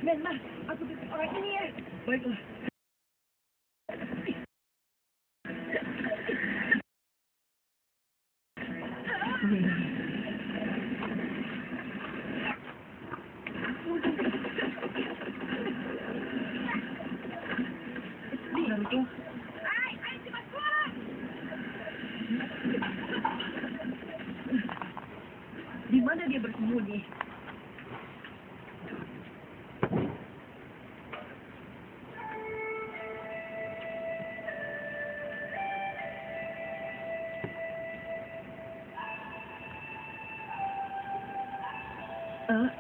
Memang, aku tutup orang ini ya. Baiklah. Naruto. Ayo cepat keluar. Di mana dia bersembunyi?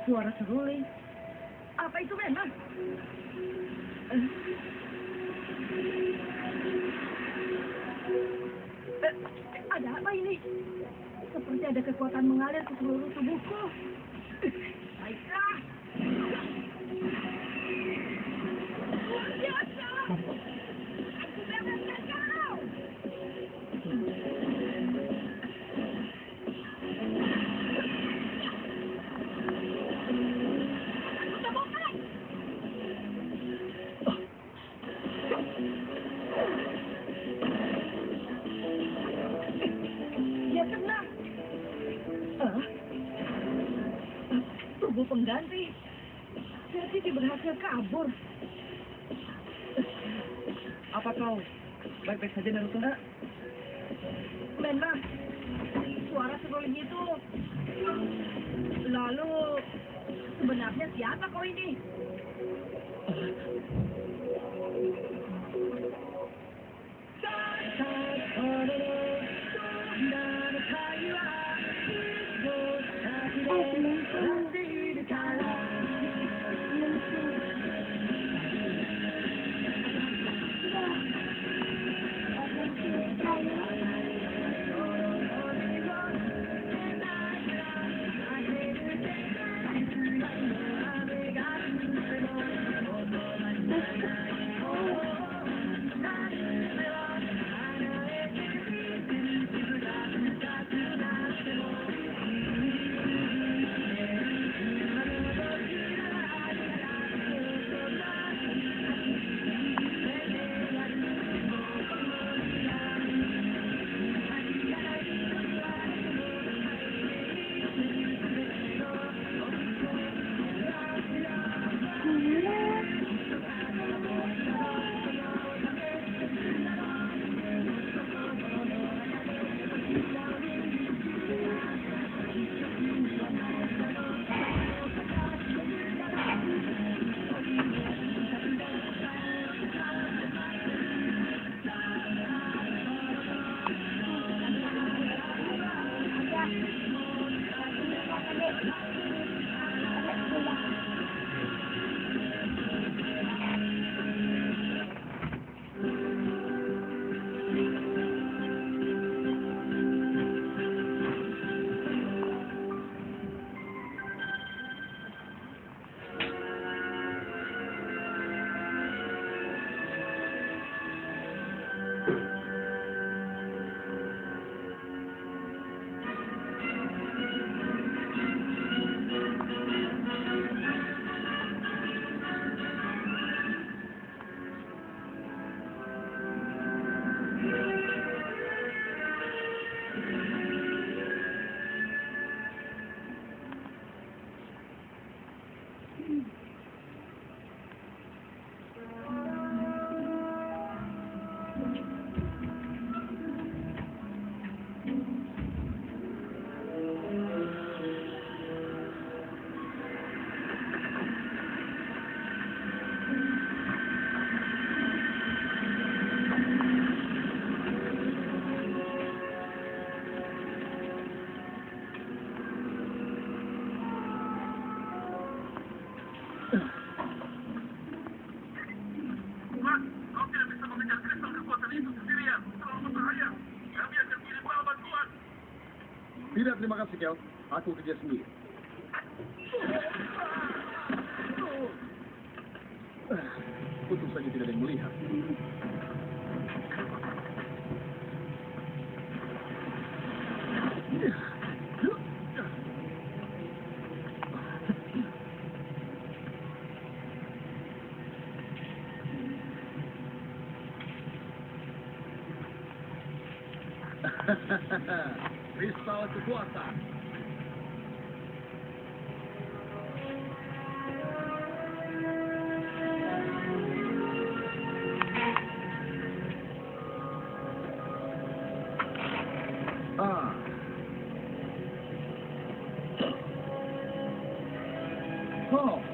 Suara seruling. Apa itu memang? Ada apa ini? Seperti ada kekuatan mengalir ke seluruh tubuhku. Baiklah. Luar biasa. Aku bebaskan kau. Aku temukan. Dia kena. Tubuh pengganti. Jadi dia berhasil kabur. Apa kau baik-baik saja, Naruto? Memang suara seruling itu. Lalu sebenarnya siapa kau ini? Tidak, terima kasih, Kel. Aku kerja sendiri. Untung saja tidak ada yang melihat. Kristal kekuatan. Ah. Oh.